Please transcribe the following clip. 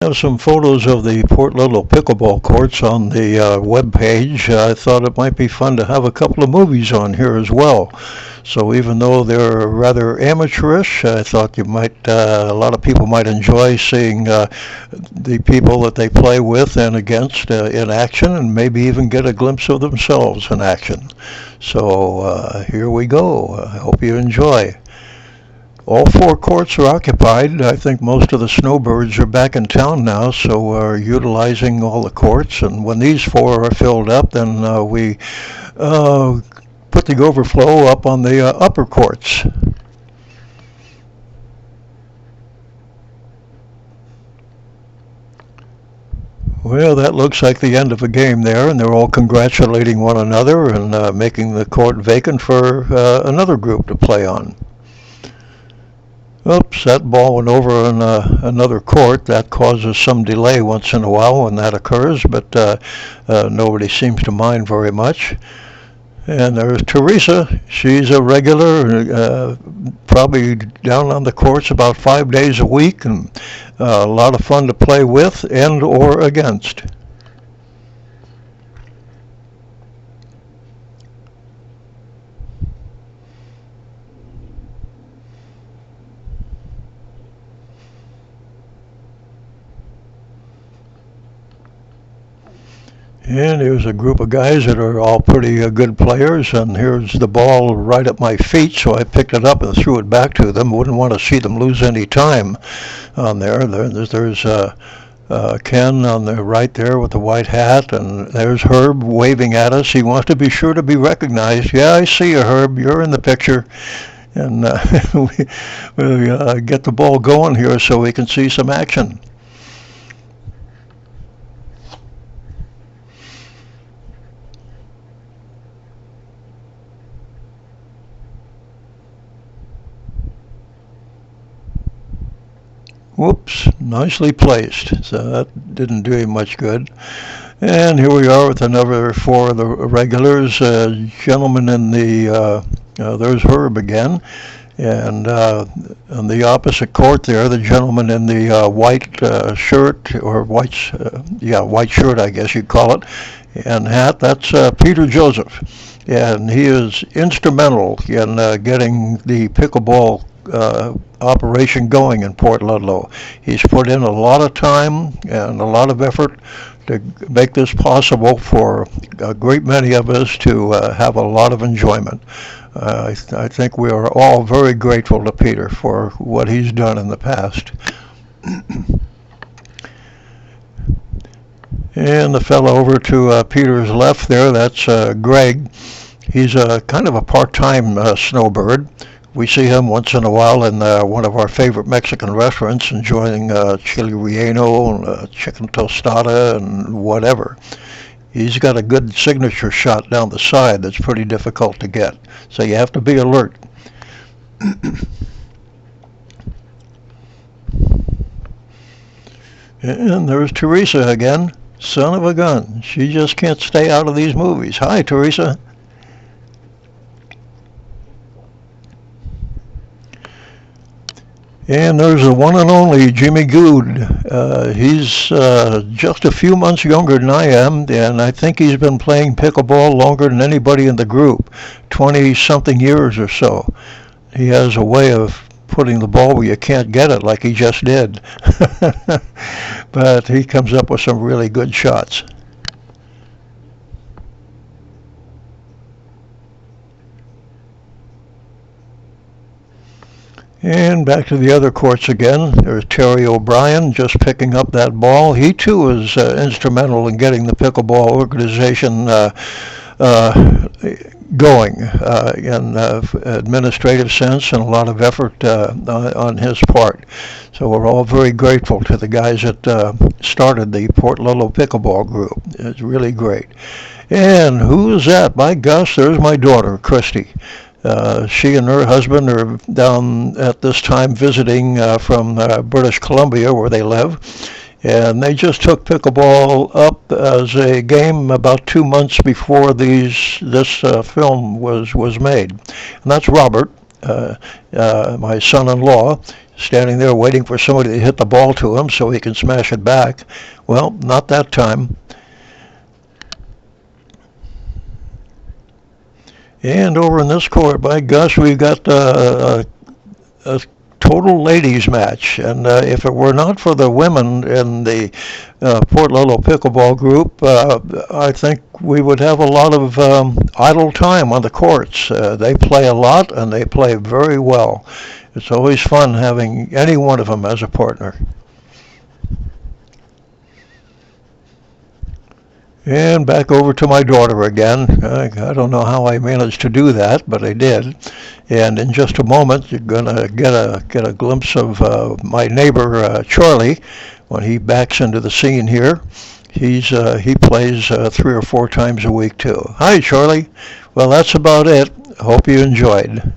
have some photos of the Port Ludlow pickleball courts on the web page. I thought it might be fun to have a couple of movies on here as well. So even though they're rather amateurish, I thought a lot of people might enjoy seeing the people that they play with and against in action, and maybe even get a glimpse of themselves in action. So here we go. I hope you enjoy. All 4 courts are occupied. I think most of the snowbirds are back in town now, so we're utilizing all the courts. And when these 4 are filled up, then we put the overflow up on the upper courts. Well, that looks like the end of a game there, and they're all congratulating one another and making the court vacant for another group to play on. Oops, that ball went over on another court. That causes some delay once in a while when that occurs, but nobody seems to mind very much. And there's Teresa. She's a regular, probably down on the courts about 5 days a week, and a lot of fun to play with and or against. And here's a group of guys that are all pretty good players, and here's the ball right at my feet, so I picked it up and threw it back to them. Wouldn't want to see them lose any time on there. There's Ken on the right there with the white hat, and there's Herb waving at us. He wants to be sure to be recognized. Yeah, I see you, Herb. You're in the picture. And we get the ball going here so we can see some action. Whoops, nicely placed. So that didn't do him much good. And here we are with another 4 of the regulars. Gentleman in the, there's Herb again. And on the opposite court there, the gentleman in the white shirt, or white shirt, I guess you'd call it, and hat, that's Peter Joseph. And he is instrumental in getting the pickleball operation going in Port Ludlow. He's put in a lot of time and a lot of effort to make this possible for a great many of us to have a lot of enjoyment. I think we are all very grateful to Peter for what he's done in the past. And the fellow over to Peter's left there, that's Greg. He's kind of a part-time snowbird. We see him once in a while in one of our favorite Mexican restaurants, enjoying chili relleno, chicken tostada, and whatever. He's got a good signature shot down the side that's pretty difficult to get, so you have to be alert. And there's Teresa again, son of a gun. She just can't stay out of these movies. Hi, Teresa. And there's the one and only Jimmy Good. He's just a few months younger than I am, and I think he's been playing pickleball longer than anybody in the group, 20-something years or so. He has a way of putting the ball where you can't get it like he just did. But he comes up with some really good shots. And back to the other courts again. There's Terry O'Brien just picking up that ball. He too is instrumental in getting the pickleball organization going in administrative sense, and a lot of effort on his part. So we're all very grateful to the guys that started the Port Ludlow Pickleball Group. It's really great. And who is that? By gosh, there's my daughter, Christy. She and her husband are down at this time visiting from British Columbia, where they live, and they just took pickleball up as a game about 2 months before this film was made. And that's Robert, my son-in-law, standing there waiting for somebody to hit the ball to him so he can smash it back. Well, not that time. And over in this court, by gosh, we've got a total ladies match. And if it were not for the women in the Port Lolo Pickleball group, I think we would have a lot of idle time on the courts. They play a lot, and they play very well. It's always fun having any one of them as a partner. And back over to my daughter again. I don't know how I managed to do that, but I did. And in just a moment, you're gonna get a glimpse of my neighbor Charlie when he backs into the scene here. He plays 3 or 4 times a week too. Hi, Charlie. Well, that's about it. Hope you enjoyed.